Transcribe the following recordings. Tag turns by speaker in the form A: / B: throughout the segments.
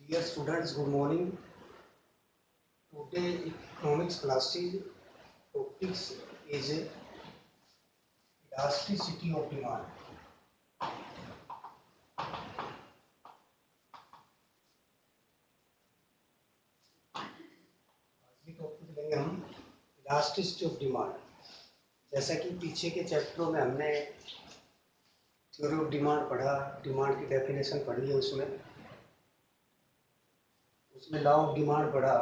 A: Dear students, good morning. Today economics classes topics is elasticity of demand. आज की topic लेंगे हम elasticity of demand. जैसा कि पीछे के चैप्टरों में हमने थ्योरी ऑफ डिमांड पढ़ा, डिमांड की डेफिनेशन पढ़ी है, उसमें लॉ ऑफ डिमांड पढ़ा।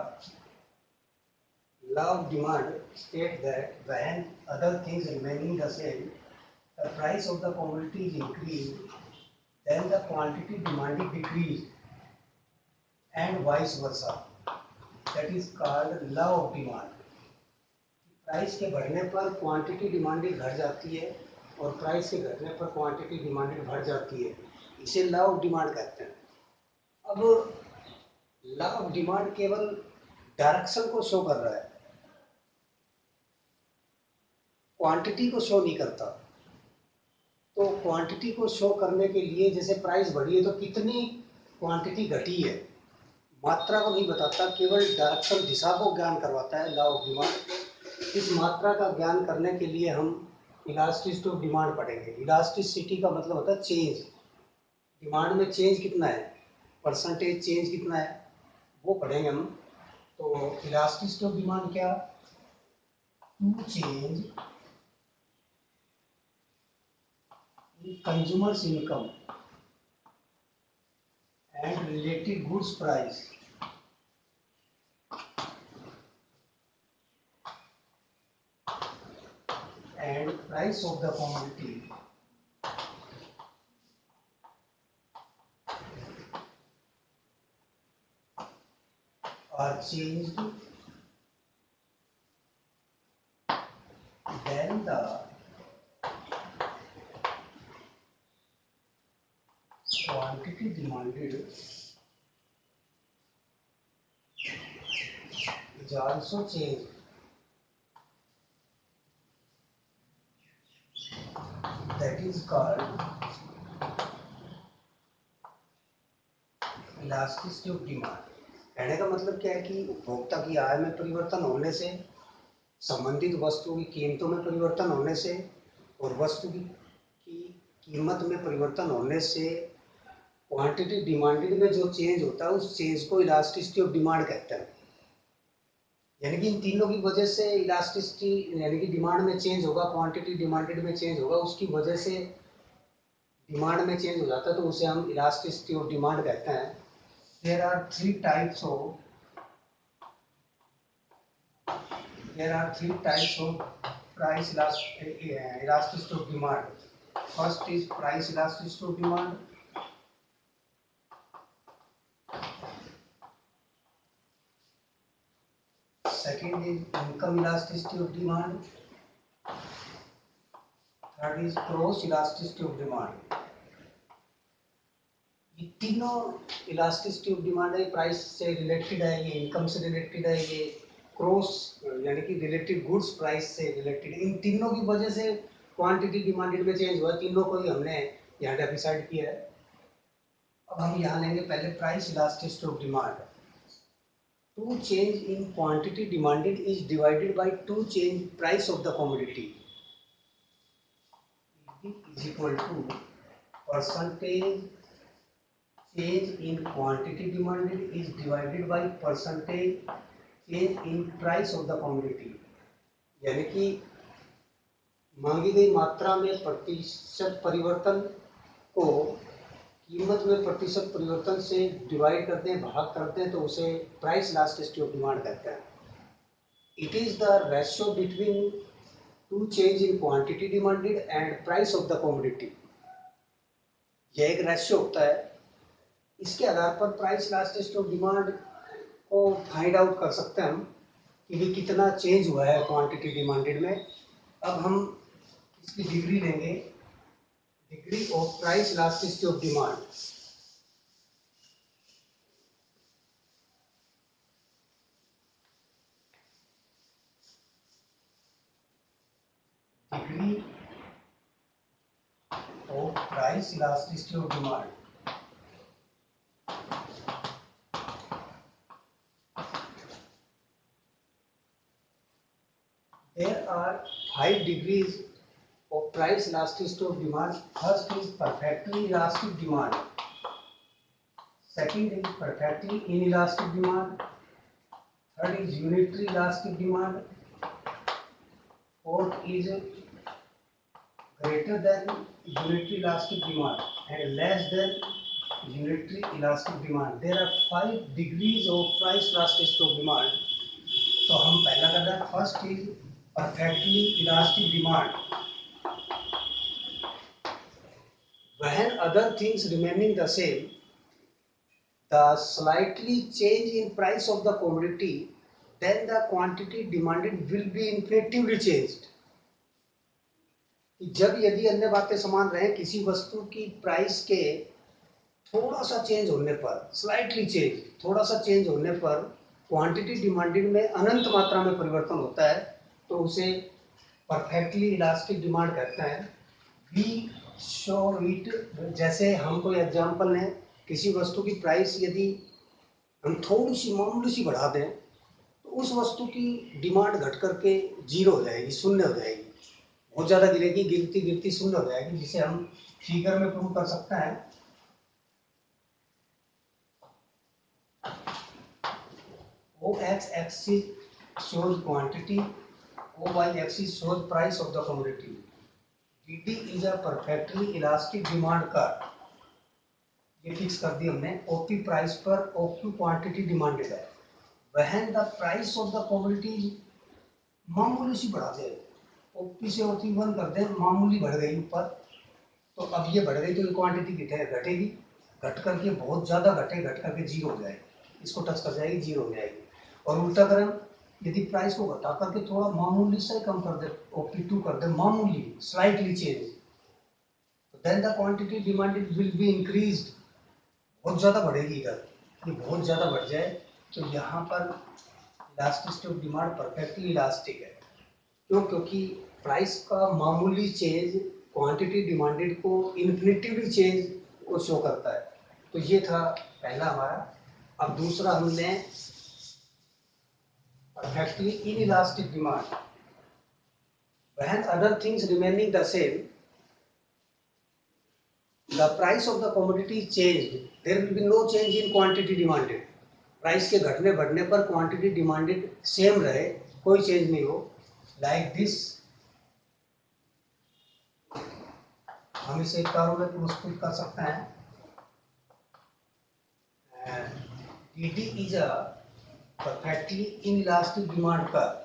A: Law of demand states that when other things remaining the same, the price of the commodity is increased, then the quantity demanded decreased, and vice versa. That is called law of demand. Price के बढ़ने पर quantity demanded घट जाती है और price के घटने पर क्वांटिटी डिमांडेड बढ़ जाती है। इसे लॉ ऑफ डिमांड कहते हैं। अब लॉ ऑफ डिमांड केवल डायरेक्शन को शो कर रहा है, क्वांटिटी को शो नहीं करता। तो क्वांटिटी को शो करने के लिए जैसे प्राइस बढ़ी है तो कितनी क्वांटिटी घटी है, मात्रा को नहीं बताता, केवल डायरेक्शन दिशा को ज्ञान करवाता है लॉ ऑफ डिमांड। इस मात्रा का ज्ञान करने के लिए हम इलास्टिसिटी ऑफ डिमांड पढ़ेंगे। इलास्टिसिटी का मतलब होता है चेंज, डिमांड में चेंज कितना है, परसेंटेज चेंज कितना है, वो पढ़ेंगे हम। तो इलास्टिसिटी ऑफ डिमांड क्या, to change consumers income and related goods price and price of the commodity are changed, then the quantity demanded is also changed. That is called elasticity of demand. कहने का मतलब क्या है कि उपभोक्ता की आय में परिवर्तन होने से, संबंधित वस्तु की कीमतों में परिवर्तन होने से और वस्तु की कीमत में परिवर्तन होने से क्वांटिटी डिमांडेड में जो चेंज होता है उस चेंज को इलास्टिसिटी ऑफ डिमांड कहते हैं। यानी कि इन तीनों की वजह से इलास्टिसिटी यानी कि डिमांड में चेंज होगा, क्वांटिटी डिमांडेड में चेंज होगा, उसकी वजह से डिमांड में चेंज हो जाता है, तो उसे हम इलास्टिसिटी ऑफ डिमांड कहते हैं। There are three types of price elasticity of demand. First is price elasticity of demand, second is income elasticity of demand, third is cross elasticity of demand. ये तीनों इलास्टिसिटी ऑफ डिमांड है, price से related है, ये income से related है, ये cross यानी कि रिलेटेड गुड्स प्राइस से रिलेटेड। इन तीनों की वजह से क्वांटिटी डिमांडेड में चेंज हुआ, तीनों को ही हमने यहाँ डिसाइड किया है। अब हम यहाँ लेंगे पहले price elasticity of demand. To change in quantity demanded is divided by to change price of the commodity is equal to percentage change in quantity demanded is divided by percentage change in price of the commodity। यानी कि मांगी गई मात्रा में प्रतिशत परिवर्तन को कीमत में प्रतिशत परिवर्तन से डिवाइड करते हैं, भाग करते हैं, तो उसे प्राइस इलास्टिसिटी ऑफ डिमांड कहते हैं। It is the ratio between two change in quantity demanded and price of the commodity. यह एक रेशियो होता है, इसके आधार पर प्राइस इलास्टिसिटी ऑफ डिमांड को फाइंड आउट कर सकते हैं हम कि भी कितना चेंज हुआ है क्वांटिटी डिमांडेड में। अब हम इसकी डिग्री लेंगे, degree of price elasticity of demand. Degree of price elasticity of demand There are 5 degrees of price elasticity of demand. First is perfectly elastic demand. Second is perfectly inelastic demand. Third is unitary elastic demand. Fourth is greater than unitary elastic demand and less than unitary elastic demand. There are 5 degrees of price elasticity of demand. तो हम पहला कर रहे हैं. First is perfectly elastic demand. When other things remaining the same, the slightly change in price of the commodity, then the quantity demanded will be inflatively changed. जब यदि अन्य बातें समान रहें, किसी वस्तु की प्राइस के थोड़ा सा चेंज होने पर, स्लाइटली चेंज, थोड़ा सा चेंज होने पर क्वांटिटी डिमांडेड में अनंत मात्रा में परिवर्तन होता है, तो उसे परफेक्टली इलास्टिक डिमांड कहते हैं. वी शो इट, जैसे हम कोई एग्जांपल लें, किसी वस्तु की प्राइस यदि हम थोड़ी सी मामूली सी बढ़ा दें तो उस वस्तु की डिमांड घट करके जीरो हो जाएगी, शून्य हो जाएगी. बहुत ज़्यादा गिरेगी, गिरती गिरती शून्य हो जाएगी, जिसे हम फिगर में प्रूव कर सकते हैं. OX axis shows quantity, OY axis shows price of the commodity. DD is a perfectly elastic demand curve. ये फिक्स कर दी हमने. OP प्राइस पर OQ क्वांटिटी डिमांडेड है. When the price of the commodity मामूली सी बढ़ा दे, OP से OQ 1 कर दे, मामूली बढ़ गई ऊपर, तो अब ये बढ़ गई तो ये क्वांटिटी घटेगी, घट करके बहुत ज़्यादा घट करके जीरो हो जाएगी, इसको टच कर जाएगी, जीरो हो जाएगी. और उल्टा करें, यदि प्राइस को घटा करके थोड़ा मामूली से कम कर दे, OP2 कर दे, मामूली स्लाइटली चेंज, तो then the quantity demanded will be increased. बहुत ज़्यादा बढ़ेगी इधर, ये बहुत ज़्यादा बढ़ जाए तो यहाँ पर elasticity of demand perfectly elastic है. क्यों? क्योंकि प्राइस का मामूली चेंज क्वांटिटी डिमांडेड को इन्फिनिटिवली चेंज को शो करता है. तो ये था पहला हमारा. अब दूसरा हमने perfectly inelastic demand. When other things remaining the same, the price of the commodity changed. There will be no change in quantity demanded. Price के घटने बढ़ने पर क्वांटिटी डिमांडेड सेम रहे, कोई चेंज नहीं हो. लाइक दिस, हम इसे कर्व में प्रस्तुत कर सकते हैं. DD is a perfectly inelastic demand curve.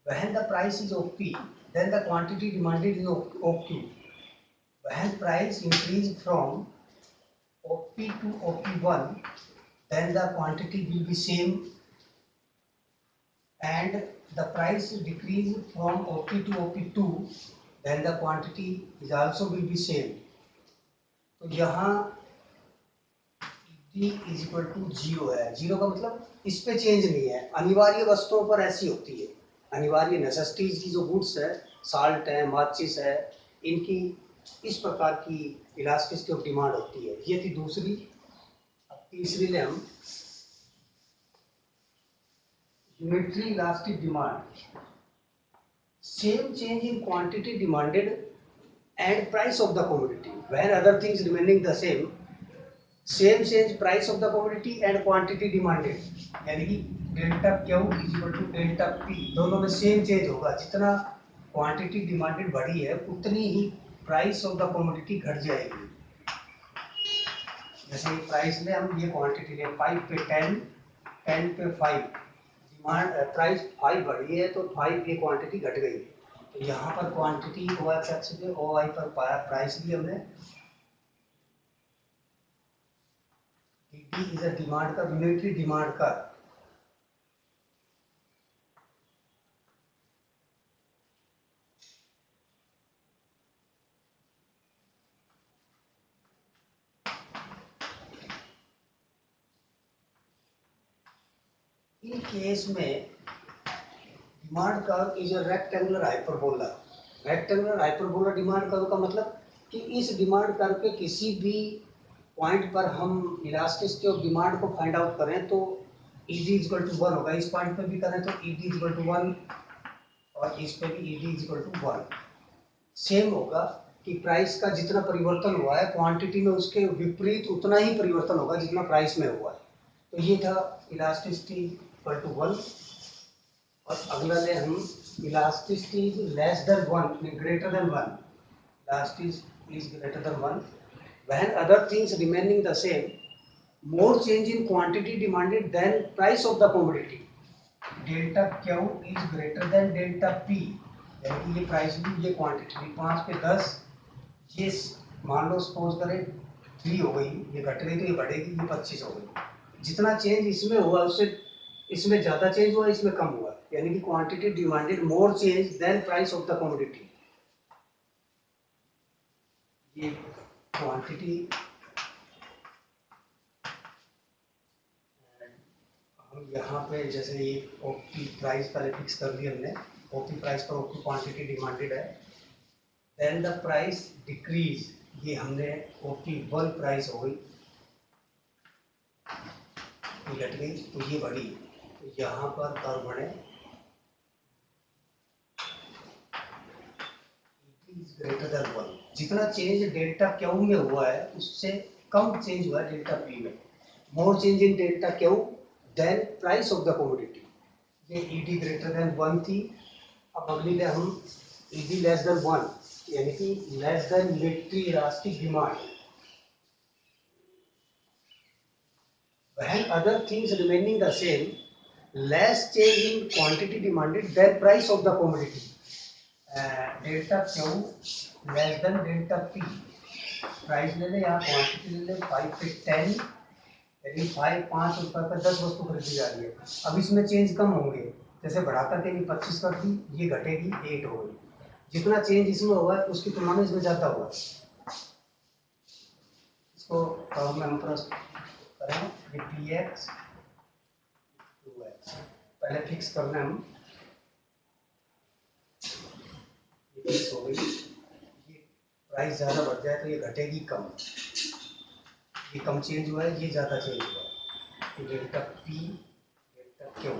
A: When the price is OP, then the quantity demanded is OQ. When price increase from OP to OP1, then the quantity will be same, and the price decrease from OP to OP2, then the quantity is also will be same. तो यहाँ D is equal to 0 है. 0 का मतलब इस पे change नहीं है. अनिवार्य वस्तुओं पर ऐसी होती है, अनिवार्य नेसेसिटीज की जो गुड्स है, साल्ट है, माचिस है, इनकी इस प्रकार की इलास्टिसिटी ऑफ डिमांड होती है. ये थी दूसरी. अब तीसरी ले हम unitary elastic demand. Same change in quantity demanded and price of the commodity. When other things remaining the same, same change price of the commodity and quantity demanded, यानी कि delta Q is equal to delta P, दोनों में same change होगा. जितना quantity demanded बढ़ी है उतनी ही price of the commodity घट जाएगी. जैसे प्राइस ले हम, ये क्वांटिटी ले 5 पे 10, 10 पे 5, डिमांड प्राइस 5 बढ़ी है तो 5 ये क्वांटिटी घट गई. तो यहाँ पर क्वांटिटी OX एक्सिस पे, OY पर प्राइस ली हमने. DD इज अ डिमांड का, यूनिटरी डिमांड का. इन केस में demand curve is a rectangular hyperbola. Rectangular hyperbola demand curve का मतलब कि इस डिमांड कर्व के किसी भी पॉइंट पर हम इलास्टिसिटी ऑफ डिमांड को फाइंड आउट करें तो ED इक्वल टू 1 होगा. इस पॉइंट पर भी करें तो ED इक्वल टू 1, और इस पे भी ED is equal to 1। Same होगा कि प्राइस का जितना परिवर्तन हुआ है क्वांटिटी में उसके विपरीत उतना ही परिवर्तन होगा जितना प्राइस में हुआ है। तो ये था इलास्टिसिटी इक्वल टू 1। और अगला ले हम elasticity is less than 1 greater than 1। Elasticity is greater than 1 when other things remaining the same, more change in quantity demanded than price of the commodity, delta Q is greater than delta P. यानी कि ये price भी ये quantity भी 5 पे 10, ये मान लो suppose करें 3 हो गई, ये घट गई तो ये बढ़ेगी, ये 25 हो गई। जितना चेंज इसमें हुआ उससे इसमें ज़्यादा चेंज हुआ, इसमें कम हुआ, यानी कि quantity demanded more change than price of the commodity. ये क्वांटिटी यहाँ पे जैसे ये ओपी प्राइस पहले फिक्स कर दी हमने, ओपी प्राइस पर ओपी क्वांटिटी डिमांडेड है, देन द प्राइस डिक्रीज, ये हमने ओपी 1 प्राइस हो गई, ये घट गई तो ये बढ़ी, तो यहाँ पर कर्व बने ग्रेटर देन 1। जितना चेंज डेल्टा क्यू में हुआ है उससे कम चेंज हुआ है डेल्टा पी में, more change in delta Q than price of the commodity. ये ईडी ग्रेटर देन 1 थी। अब अगली ले हम ईडी लेस देन 1, यानी कि less than unitary elastic demand, when other things remaining the same, less change in quantity demanded than price of the commodity, delta Q less than delta P. Price ले ले, यहाँ quantity ले ले 5 पे 10, यानी 5 रुपये पर 10 वस्तु खरीदी जा रही है। अब इसमें चेंज कम होंगे, जैसे बढ़ाकर के 25 कर दी, ये घटेगी 8 हो गई। जितना चेंज इसमें हुआ है उसकी तुलना में इसमें ज़्यादा हुआ। इसको कर्व में हम प्रस्तुत करें, ये पी एक्स 2x पहले फिक्स करना, हम ये फिक्स हो गई। ये प्राइस ज़्यादा बढ़ जाए तो ये घटेगी कम, ये कम चेंज हुआ है, ये ज़्यादा चेंज हुआ है, तो डेल्टा पी डेल्टा क्यू